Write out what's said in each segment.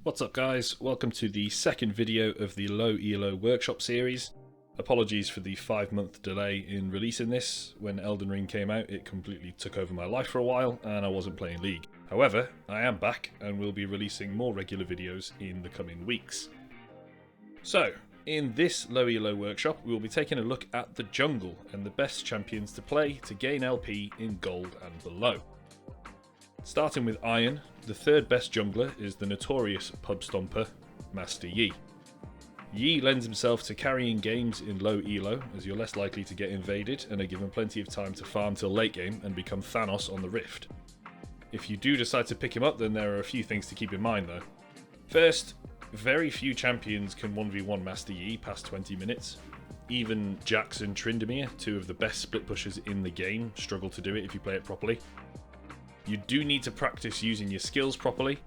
What's up guys, welcome to the second video of the Elo Workshop series. Apologies for the 5-month delay in releasing this. When Elden Ring came out it completely took over my life for a while and I wasn't playing League. However, I am back and will be releasing more regular videos in the coming weeks. So, in this Elo Workshop we will be taking a look at the jungle and the best champions to play to gain LP in gold and below. Starting with Iron, the third best jungler is the notorious pub stomper, Master Yi. Yi lends himself to carrying games in low elo, as you're less likely to get invaded and are given plenty of time to farm till late game and become Thanos on the Rift. If you do decide to pick him up, then there are a few things to keep in mind though. First, very few champions can 1v1 Master Yi past 20 minutes. Even Jax and Tryndamere, two of the best split pushers in the game, struggle to do it if you play it properly. You do need to practice using your skills properly,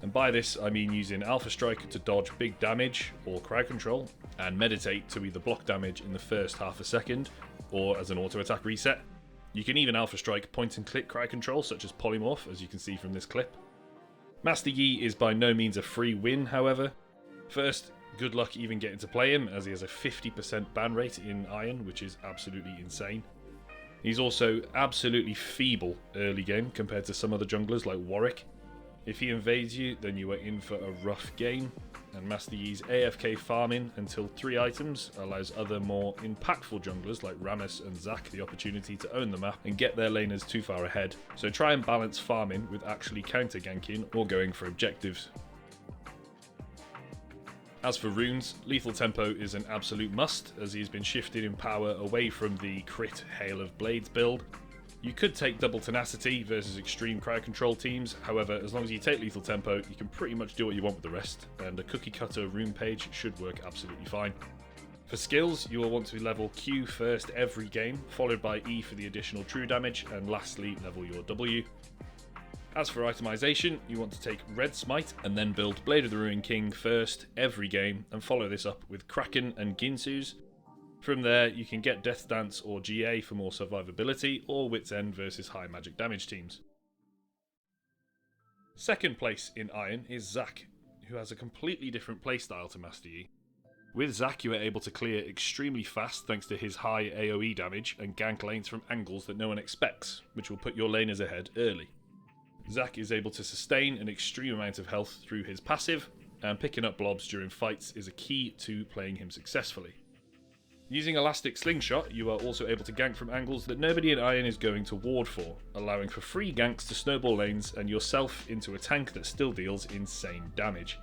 and by this I mean using Alpha Strike to dodge big damage or crowd control, and Meditate to either block damage in the first half a second or as an auto attack reset. You can even Alpha Strike point and click crowd control such as Polymorph, as you can see from this clip. Master Yi is by no means a free win however. First, good luck even getting to play him, as he has a 50% ban rate in Iron, which is absolutely insane. He's also absolutely feeble early game compared to some other junglers like Warwick. If he invades you, then you are in for a rough game, and Master Yi's AFK farming until 3 items allows other more impactful junglers like Remus and Zac the opportunity to own the map and get their laners too far ahead, so try and balance farming with actually counter ganking or going for objectives. As for runes, Lethal Tempo is an absolute must, as he's been shifted in power away from the crit Hail of Blades build. You could take Double Tenacity versus extreme crowd control teams, however as long as you take Lethal Tempo you can pretty much do what you want with the rest, and a cookie cutter rune page should work absolutely fine. For skills, you will want to level Q first every game, followed by E for the additional true damage, and lastly level your W. As for itemization, you want to take Red Smite and then build Blade of the Ruined King first every game and follow this up with Kraken and Ginsu's. From there you can get Death Dance or GA for more survivability, or Wit's End versus high magic damage teams. Second place in Iron is Zac, who has a completely different playstyle to Master Yi. With Zac you are able to clear extremely fast thanks to his high AoE damage and gank lanes from angles that no one expects, which will put your laners ahead early. Zac is able to sustain an extreme amount of health through his passive, and picking up blobs during fights is a key to playing him successfully. Using Elastic Slingshot, you are also able to gank from angles that nobody in Iron is going to ward for, allowing for free ganks to snowball lanes and yourself into a tank that still deals insane damage.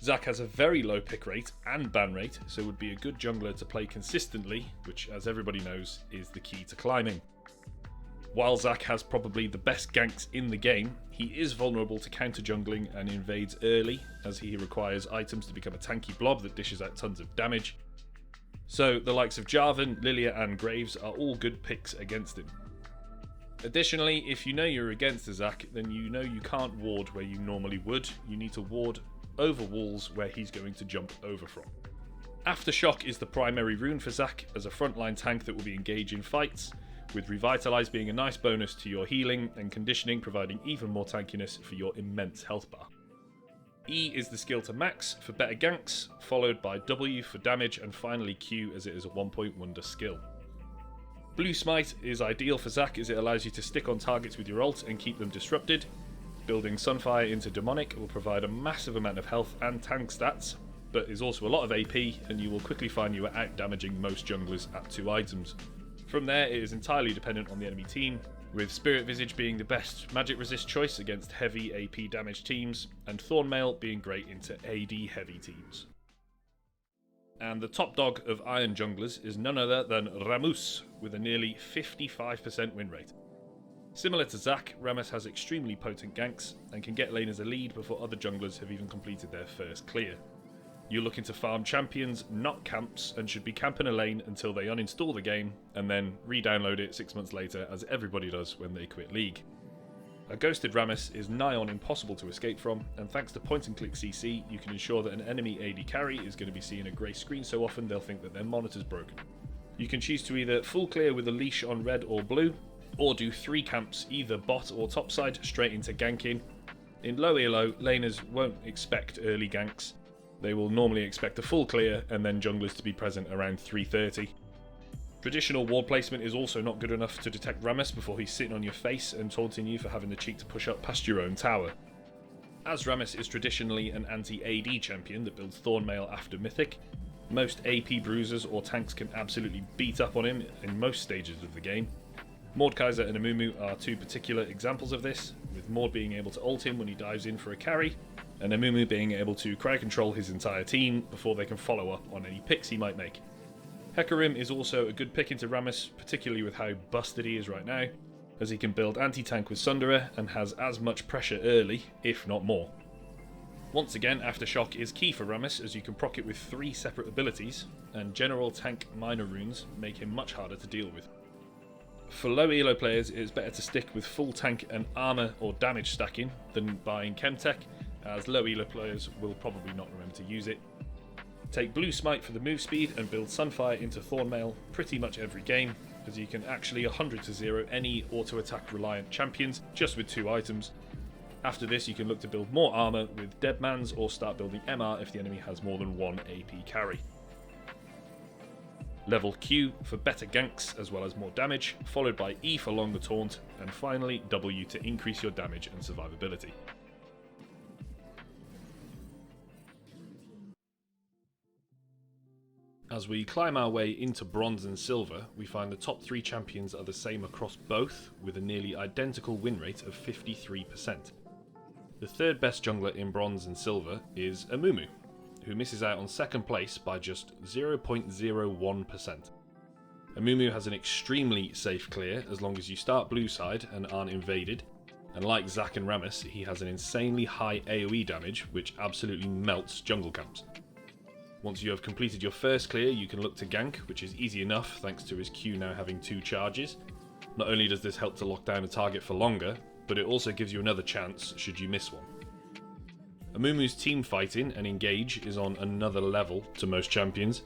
Zac has a very low pick rate and ban rate, so would be a good jungler to play consistently, which as everybody knows is the key to climbing. While Zac has probably the best ganks in the game, he is vulnerable to counter jungling and invades early, as he requires items to become a tanky blob that dishes out tons of damage. So the likes of Jarvan, Lilia and Graves are all good picks against him. Additionally, if you know you're against a Zac, then you know you can't ward where you normally would. You need to ward over walls where he's going to jump over from. Aftershock is the primary rune for Zac as a frontline tank that will be engaged in fights, with Revitalize being a nice bonus to your healing and conditioning providing even more tankiness for your immense health bar. E is the skill to max for better ganks, followed by W for damage, and finally Q as it is a 1-point wonder skill. Blue Smite is ideal for Zac as it allows you to stick on targets with your ult and keep them disrupted. Building Sunfire into Demonic will provide a massive amount of health and tank stats, but is also a lot of AP, and you will quickly find you are out damaging most junglers at 2 items. From there it is entirely dependent on the enemy team, with Spirit Visage being the best magic resist choice against heavy AP damage teams, and Thornmail being great into AD heavy teams. And the top dog of Iron junglers is none other than Remus, with a nearly 55% win rate. Similar to Zac, Remus has extremely potent ganks and can get laners a lead before other junglers have even completed their first clear. You're looking to farm champions, not camps, and should be camping a lane until they uninstall the game and then re-download it 6 months later, as everybody does when they quit League. A ghosted Remus is nigh on impossible to escape from, and thanks to point and click CC you can ensure that an enemy AD carry is going to be seeing a grey screen so often they'll think that their monitor's broken. You can choose to either full clear with a leash on red or blue, or do 3 camps either bot or topside straight into ganking. In low elo, laners won't expect early ganks. They will normally expect a full clear and then junglers to be present around 3:30. Traditional ward placement is also not good enough to detect Remus before he's sitting on your face and taunting you for having the cheek to push up past your own tower. As Remus is traditionally an anti-AD champion that builds Thornmail after Mythic, most AP bruisers or tanks can absolutely beat up on him in most stages of the game. Mordekaiser and Amumu are two particular examples of this, with Mord being able to ult him when he dives in for a carry, and Amumu being able to crowd control his entire team before they can follow up on any picks he might make. Hecarim is also a good pick into Remus, particularly with how busted he is right now, as he can build anti-tank with Sunderer and has as much pressure early, if not more. Once again, Aftershock is key for Remus as you can proc it with 3 separate abilities, and general tank minor runes make him much harder to deal with. For low elo players, it is better to stick with full tank and armor or damage stacking than buying Chemtech, as low elo players will probably not remember to use it. Take Blue Smite for the move speed and build Sunfire into Thornmail pretty much every game, as you can actually 100-0 any auto-attack reliant champions just with 2 items. After this you can look to build more armor with Deadmans or start building MR if the enemy has more than 1 AP carry. Level Q for better ganks as well as more damage, followed by E for longer taunt, and finally W to increase your damage and survivability. As we climb our way into Bronze and Silver, we find the top 3 champions are the same across both, with a nearly identical win rate of 53%. The third best jungler in Bronze and Silver is Amumu, who misses out on second place by just 0.01%. Amumu has an extremely safe clear as long as you start blue side and aren't invaded, and like Zac and Remus, he has an insanely high AoE damage which absolutely melts jungle camps. Once you have completed your first clear, you can look to gank, which is easy enough thanks to his Q now having 2 charges. Not only does this help to lock down a target for longer, but it also gives you another chance should you miss one. Amumu's team fighting and engage is on another level to most champions.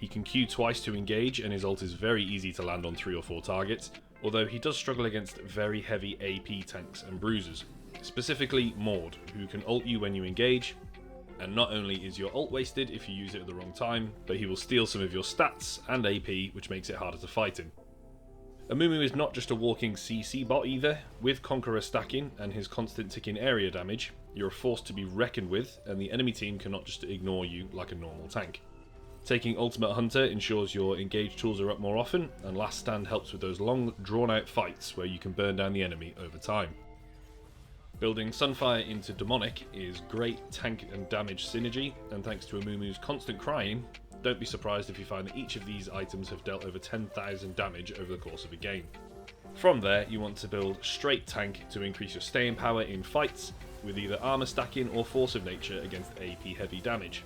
He can Q twice to engage and his ult is very easy to land on 3 or 4 targets, although he does struggle against very heavy AP tanks and bruisers, specifically Mord, who can ult you when you engage. And not only is your ult wasted if you use it at the wrong time, but he will steal some of your stats and AP, which makes it harder to fight him. Amumu is not just a walking CC bot either. With Conqueror stacking and his constant ticking area damage, you're a force to be reckoned with, and the enemy team cannot just ignore you like a normal tank. Taking Ultimate Hunter ensures your engage tools are up more often, and Last Stand helps with those long drawn out fights where you can burn down the enemy over time. Building Sunfire into Demonic is great tank and damage synergy, and thanks to Amumu's constant crying, don't be surprised if you find that each of these items have dealt over 10,000 damage over the course of a game. From there, you want to build straight tank to increase your staying power in fights, with either armor stacking or force of nature against AP heavy damage.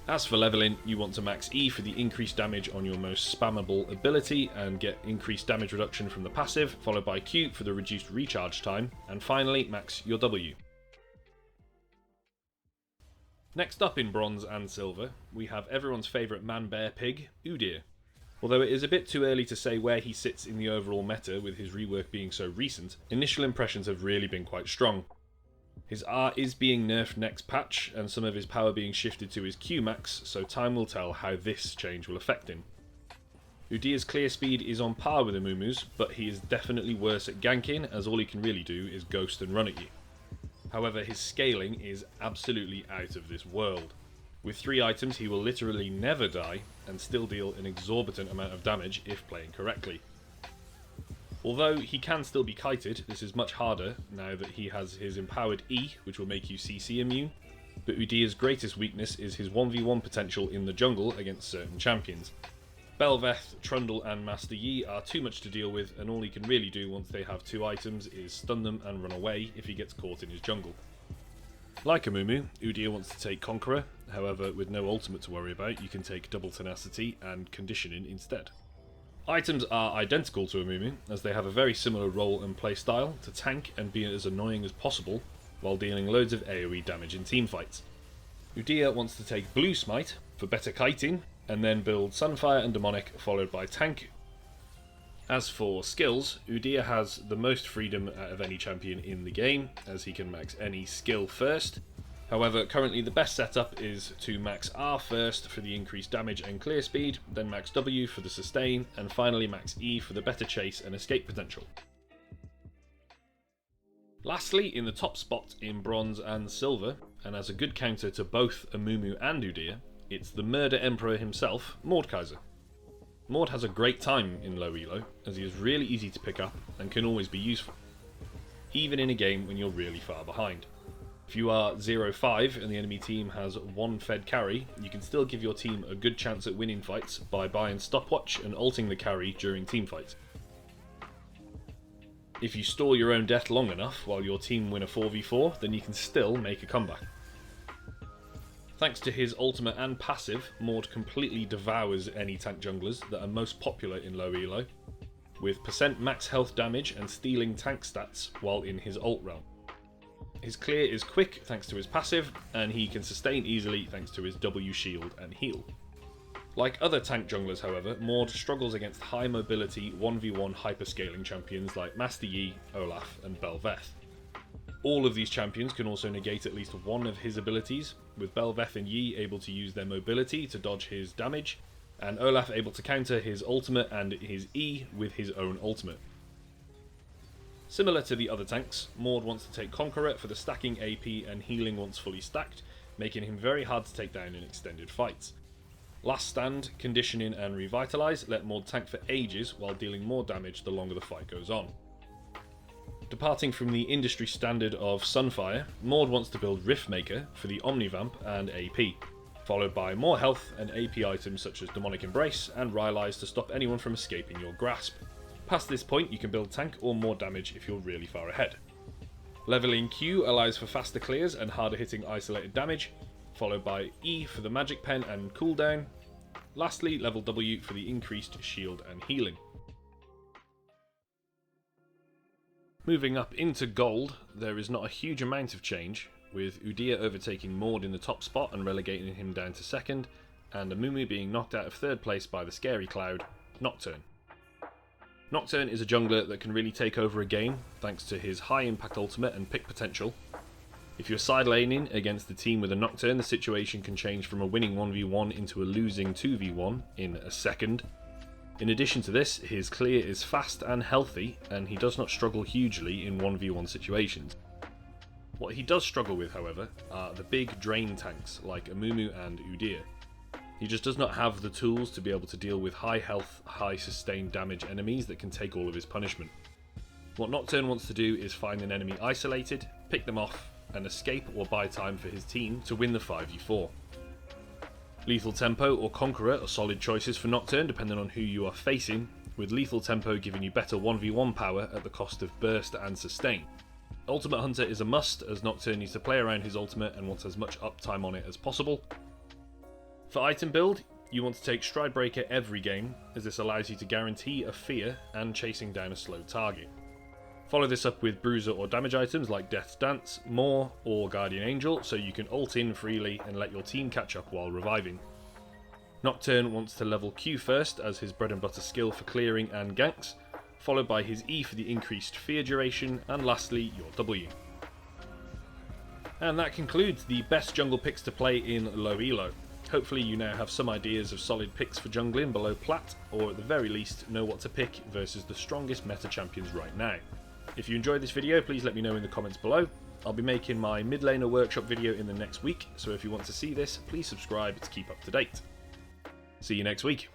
As for leveling, you want to max E for the increased damage on your most spammable ability and get increased damage reduction from the passive, followed by Q for the reduced recharge time, and finally max your W. Next up in Bronze and Silver, we have everyone's favourite man-bear pig, Udyr. Although it is a bit too early to say where he sits in the overall meta with his rework being so recent, initial impressions have really been quite strong. His R is being nerfed next patch, and some of his power being shifted to his Q max, so time will tell how this change will affect him. Udyr's clear speed is on par with Amumu's, but he is definitely worse at ganking, as all he can really do is ghost and run at you. However, his scaling is absolutely out of this world. With 3 items he will literally never die, and still deal an exorbitant amount of damage if playing correctly. Although he can still be kited, this is much harder now that he has his empowered E, which will make you CC immune, but Udyr's greatest weakness is his 1v1 potential in the jungle against certain champions. Belveth, Trundle and Master Yi are too much to deal with, and all he can really do once they have 2 items is stun them and run away if he gets caught in his jungle. Like Amumu, Udyr wants to take Conqueror, however with no ultimate to worry about, you can take Double Tenacity and Conditioning instead. Items are identical to Amumu, as they have a very similar role and playstyle to tank and be as annoying as possible, while dealing loads of AoE damage in teamfights. Udyr wants to take Blue Smite for better kiting, and then build Sunfire and Demonic, followed by tank. As for skills, Udyr has the most freedom out of any champion in the game, as he can max any skill first. However, currently the best setup is to max R first for the increased damage and clear speed, then max W for the sustain, and finally max E for the better chase and escape potential. Lastly, in the top spot in bronze and silver, and as a good counter to both Amumu and Udyr, it's the Murder Emperor himself, Mordekaiser. Mord has a great time in low elo, as he is really easy to pick up and can always be useful, even in a game when you're really far behind. If you are 0-5 and the enemy team has one fed carry, you can still give your team a good chance at winning fights by buying stopwatch and ulting the carry during team fights. If you stall your own death long enough while your team win a 4v4, then you can still make a comeback. Thanks to his ultimate and passive, Mord completely devours any tank junglers that are most popular in low elo, with percent max health damage and stealing tank stats while in his ult realm. His clear is quick thanks to his passive, and he can sustain easily thanks to his W shield and heal. Like other tank junglers however, Mord struggles against high mobility 1v1 hyperscaling champions like Master Yi, Olaf and Bel'Veth. All of these champions can also negate at least one of his abilities, with Bel'Veth and Yi able to use their mobility to dodge his damage, and Olaf able to counter his ultimate and his E with his own ultimate. Similar to the other tanks, Mord wants to take Conqueror for the stacking AP and healing once fully stacked, making him very hard to take down in extended fights. Last Stand, Conditioning and Revitalise let Mord tank for ages while dealing more damage the longer the fight goes on. Departing from the industry standard of Sunfire, Mord wants to build Riftmaker for the Omnivamp and AP, followed by more health and AP items such as Demonic Embrace and Rylise to stop anyone from escaping your grasp. Past this point you can build tank or more damage if you're really far ahead. Leveling Q allows for faster clears and harder hitting isolated damage, followed by E for the magic pen and cooldown. Lastly, level W for the increased shield and healing. Moving up into gold, there is not a huge amount of change, with Udyr overtaking Mord in the top spot and relegating him down to second, and Amumu being knocked out of third place by the scary cloud, Nocturne. Nocturne is a jungler that can really take over a game thanks to his high impact ultimate and pick potential. If you're side laning against the team with a Nocturne, the situation can change from a winning 1v1 into a losing 2v1 in a second. In addition to this, his clear is fast and healthy, and he does not struggle hugely in 1v1 situations. What he does struggle with, however, are the big drain tanks like Amumu and Udyr. He just does not have the tools to be able to deal with high health, high sustained damage enemies that can take all of his punishment. What Nocturne wants to do is find an enemy isolated, pick them off, and escape or buy time for his team to win the 5v4. Lethal Tempo or Conqueror are solid choices for Nocturne depending on who you are facing, with Lethal Tempo giving you better 1v1 power at the cost of burst and sustain. Ultimate Hunter is a must, as Nocturne needs to play around his ultimate and wants as much uptime on it as possible. For item build, you want to take Stridebreaker every game, as this allows you to guarantee a fear and chasing down a slow target. Follow this up with Bruiser or damage items like Death's Dance, Maw or Guardian Angel, so you can ult in freely and let your team catch up while reviving. Nocturne wants to level Q first as his bread and butter skill for clearing and ganks, followed by his E for the increased fear duration, and lastly your W. And that concludes the best jungle picks to play in low elo. Hopefully you now have some ideas of solid picks for jungling below plat, or at the very least know what to pick versus the strongest meta champions right now. If you enjoyed this video, please let me know in the comments below. I'll be making my mid laner workshop video in the next week, so if you want to see this, please subscribe to keep up to date. See you next week.